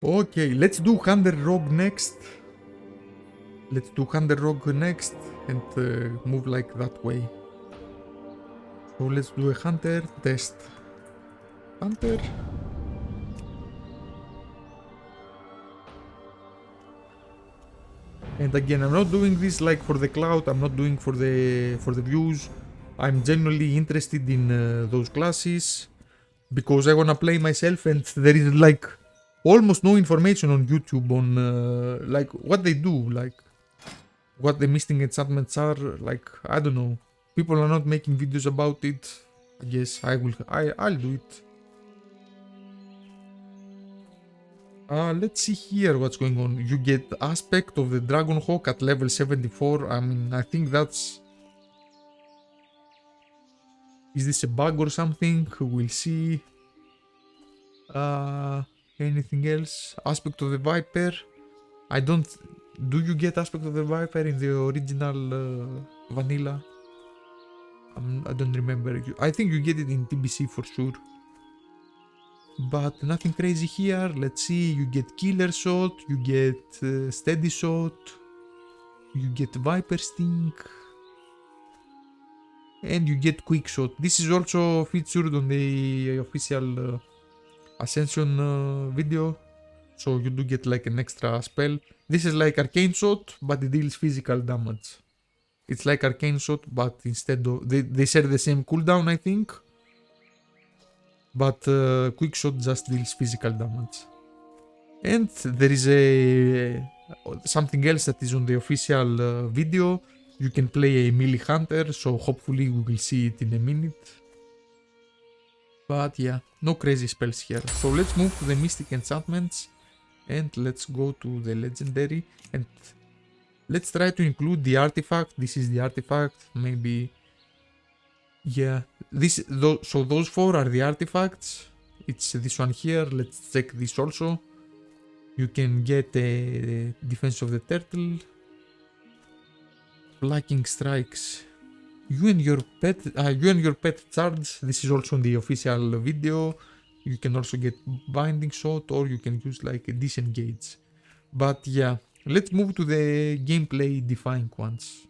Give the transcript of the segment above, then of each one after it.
Okay, let's do Hunter Rogue next. Let's do Hunter Rogue next and move like that way. So let's do a Hunter test. Hunter. And again, I'm not doing this like for the clout. I'm not doing for the views. I'm genuinely interested in those classes because I wanna play myself, and there is like almost no information on YouTube on like what they do, like what the Mystic Enchantments are. Like I don't know. People are not making videos about it. I guess I'll do it. Let's see here what's going on. You get aspect of the Dragonhawk at level 74. I mean, I think that's... Is this a bug or something? We'll see. Anything else? Aspect of the Viper. I don't... Do you get aspect of the Viper in the original vanilla? I don't remember. I think you get it in TBC for sure. But nothing crazy here. Let's see. You get Killer Shot. You get Steady Shot. You get Viper Sting. And you get Quick Shot. This is also featured on the official Ascension video. So you do get like an extra spell. This is like Arcane Shot, but it deals physical damage. It's like Arcane Shot, but instead of... They share the same cooldown, I think. But Quick Shot just deals physical damage. And there is a something else that is on the official video. You can play a melee hunter, so hopefully we will see it in a minute. But yeah, no crazy spells here. So let's move to the Mystic Enchantments and let's go to the Legendary and let's try to include the artifact. This is the artifact, maybe... Yeah, so those four are the artifacts. It's this one here. Let's check this also. You can get a Defense of the Turtle, Blacking Strikes. You and your pet charge. This is also in the official video. You can also get Binding Shot, or you can use like a Disengage. But yeah, let's move to the gameplay defying ones,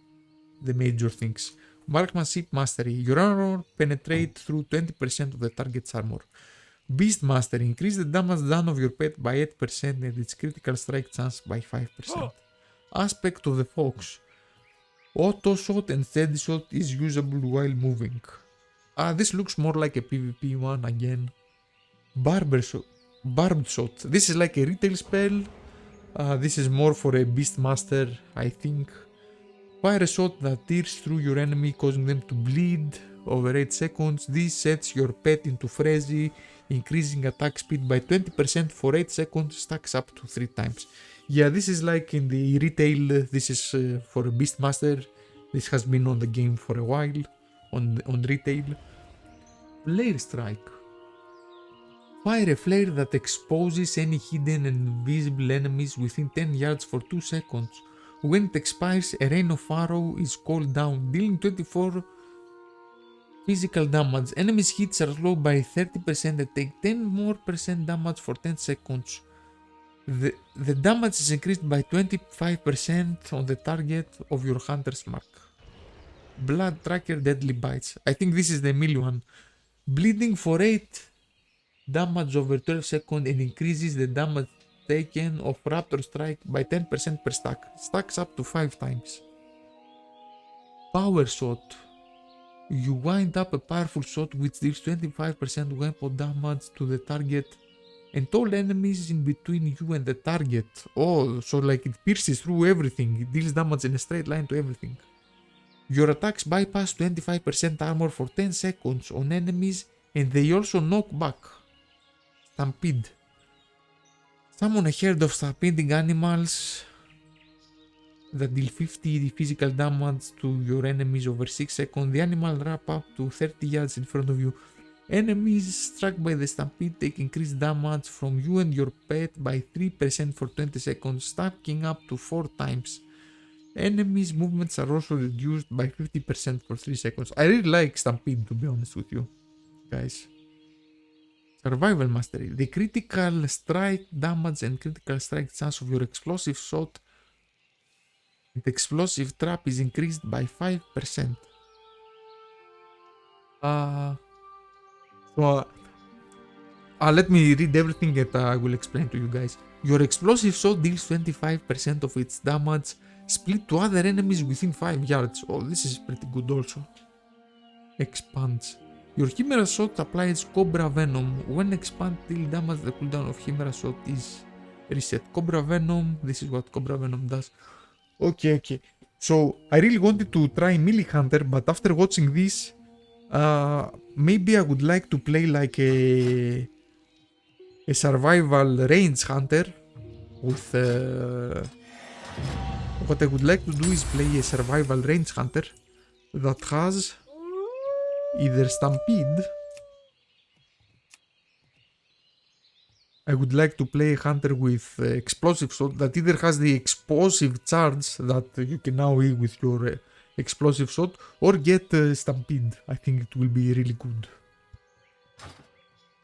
the major things. Marksmanship Mastery. Your armor penetrates through 20% of the target's armor. Beast Mastery. Increase the damage done of your pet by 8% and its critical strike chance by 5%. Aspect of the Fox. Auto Shot and Steady Shot is usable while moving. This looks more like a PvP one again. Barbed Shot. This is like a retail spell. This is more for a Beast Master, I think. Fire a shot that tears through your enemy, causing them to bleed over 8 seconds. This sets your pet into frenzy, increasing attack speed by 20% for 8 seconds, stacks up to 3 times. Yeah, this is like in the retail, this is for a Beastmaster. This has been on the game for a while, on retail. Flare Strike. Fire a flare that exposes any hidden and invisible enemies within 10 yards for 2 seconds. When it expires, a rain of arrow is called down, dealing 24 physical damage. Enemies' hits are slowed by 30% and take 10 more % damage for 10 seconds. The damage is increased by 25% on the target of your hunter's mark. Blood Tracker Deadly Bites. I think this is the melee one. Bleeding for 8 damage over 12 seconds and increases the damage taken of Raptor Strike by 10% per stack. Stacks up to 5 times. Power Shot. You wind up a powerful shot which deals 25% weapon damage to the target and all enemies in between you and the target. Oh, so like it pierces through everything. It deals damage in a straight line to everything. Your attacks bypass 25% armor for 10 seconds on enemies and they also knock back. Stampede. Summon a herd of stampeding animals that deal 50 physical damage to your enemies over 6 seconds. The animal wrap up to 30 yards in front of you. Enemies struck by the stampede take increased damage from you and your pet by 3% for 20 seconds, stacking up to 4 times. Enemies' movements are also reduced by 50% for 3 seconds. I really like Stampede, to be honest with you, guys. Survival Mastery. The critical strike damage and critical strike chance of your explosive shot and explosive trap is increased by 5%. So let me read everything and I will explain to you guys. Your explosive shot deals 25% of its damage split to other enemies within 5 yards. Oh, this is pretty good also. Expands. Your Chimera Shot applies Cobra Venom. When expand deal damage, the cooldown of Chimera Shot is reset. Cobra Venom, this is what Cobra Venom does. Okay. So, I really wanted to try Melee Hunter, but after watching this, maybe I would like to play like a survival range hunter with what I would like to do is play a survival range hunter that has either Stampede. I would like to play a hunter with explosive shot that either has the explosive charge that you can now eat with your explosive shot or get Stampede. I think it will be really good.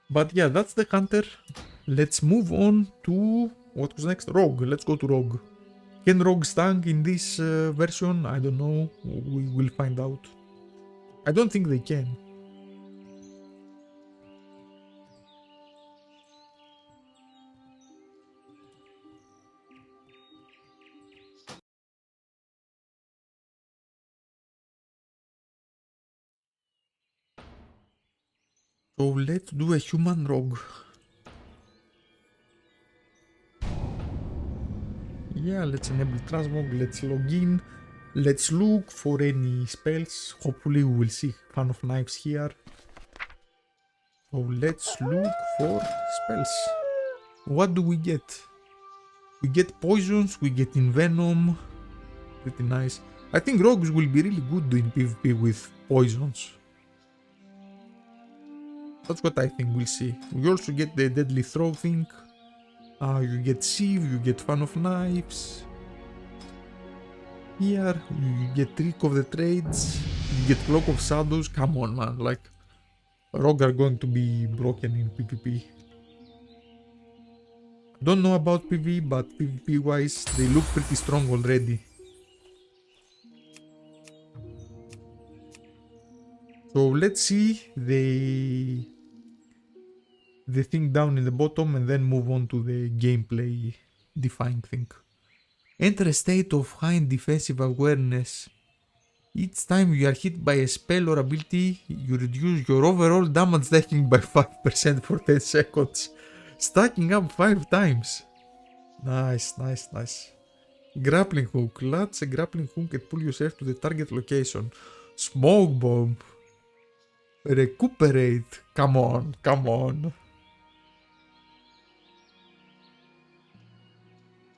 But yeah, that's the hunter. Let's move on to what was next? Rogue. Let's go to Rogue. Can Rogue stang in this version? I don't know. We will find out. I don't think they can. So let's do a human rogue. Yeah, let's enable transmog, let's log in. Let's look for any spells. Hopefully we will see Fan of Knives here. So let's look for spells. What do we get? We get poisons, we get envenom. Pretty nice. I think rogues will be really good in PvP with poisons. That's what I think we'll see. We also get the deadly throw thing. You get sieve, you get Fan of Knives. Here, you get Trick of the Trades, you get Cloak of Shadows. Come on, man, like, rogue are going to be broken in PvP. Don't know about PvE, but PvP wise, they look pretty strong already. So let's see the thing down in the bottom and then move on to the gameplay defying thing. Enter a state of high defensive awareness. Each time you are hit by a spell or ability, you reduce your overall damage taking by 5% for 10 seconds. Stacking up 5 times. Nice. Grappling hook. Latch a grappling hook and pull yourself to the target location. Smoke bomb. Recuperate. Come on.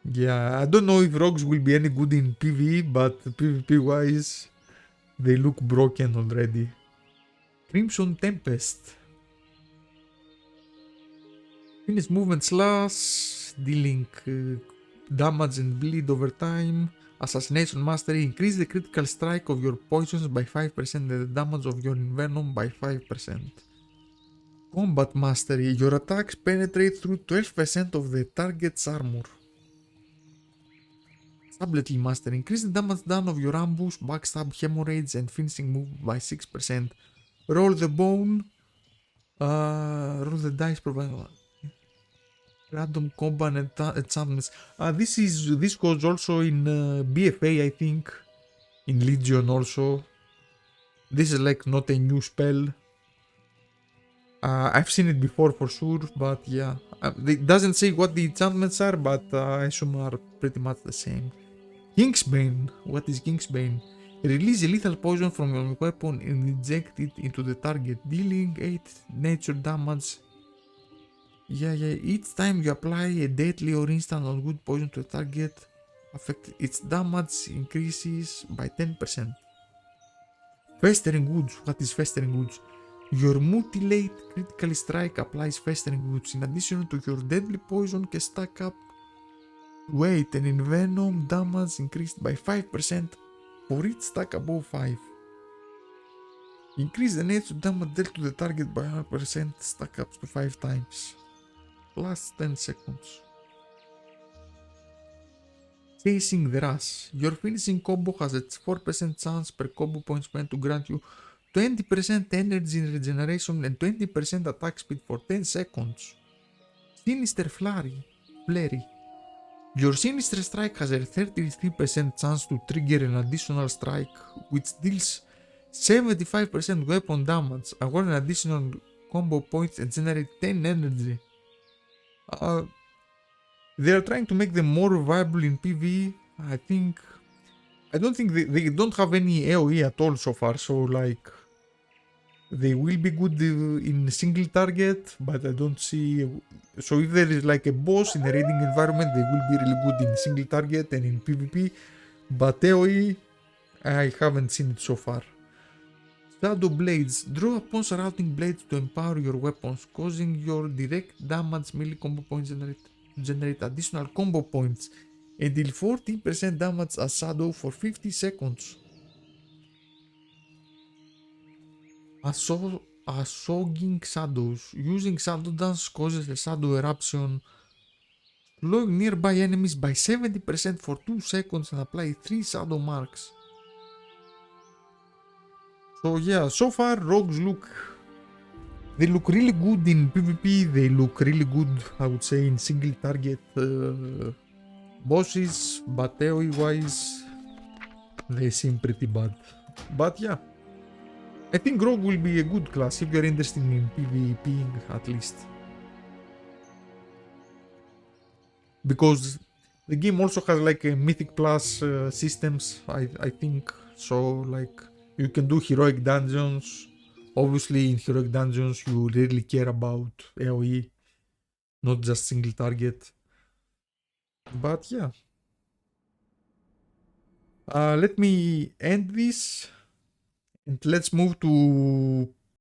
Yeah, I don't know if rogues will be any good in PvE, but PvP wise, they look broken already. Crimson Tempest. Finish movement slash, dealing damage and bleed over time. Assassination Mastery. Increase the critical strike of your poisons by 5% and the damage of your envenom by 5%. Combat Mastery. Your attacks penetrate through 12% of the target's armor. Subtlety Mastery. Increase the damage done of your ambush, backstab, hemorrhage and finishing move by 6%. Roll the bone. Roll the dice provided. Random combat enchantments. This goes also in BFA, I think. In Legion also. This is like not a new spell. I've seen it before for sure, but yeah. It doesn't say what the enchantments are, but I assume are pretty much the same. Kingsbane. What is Kingsbane? Release a lethal poison from your weapon and inject it into the target, dealing 8 nature damage. Yeah. Each time you apply a deadly or instant or good poison to a target, its damage increases by 10%. Festering Woods. What is Festering Woods? Your mutilate critically strike applies Festering Woods. In addition to your deadly poison can stack up weight and envenom damage increased by 5% for each stack above 5. Increase the nature damage dealt to the target by 100%, stack up to 5 times. Plus 10 seconds. Chasing the Rush. Your finishing combo has a 4% chance per combo point spent to grant you 20% energy regeneration and 20% attack speed for 10 seconds. Sinister Flurry. Your Sinister Strike has a 33% chance to trigger an additional strike, which deals 75% weapon damage, award an additional combo points and generate 10 energy. They are trying to make them more viable in PvE. I don't think they don't have any AoE at all so far, so like they will be good in single target, but I don't see. So if there is like a boss in a raiding environment, they will be really good in single target and in PvP, but AoE, I haven't seen it so far. Shadow Blades. Draw upon surrounding blades to empower your weapons, causing your direct damage melee combo points generate additional combo points and deal 14% damage as Shadow for 50 seconds. Assaulting Shadows. Using Shadow Dance causes a Shadow Eruption, slowing nearby enemies by 70% for 2 seconds and apply 3 Shadow Marks. So yeah, so far rogues they look really good in PvP, they look really good, I would say, in single target bosses, but AoE wise, they seem pretty bad. But yeah, I think Rogue will be a good class if you're interested in PvPing at least. Because the game also has like a Mythic Plus systems, I think. So like you can do heroic dungeons. Obviously in heroic dungeons you really care about AoE, not just single target. But yeah. Let me end this and let's move to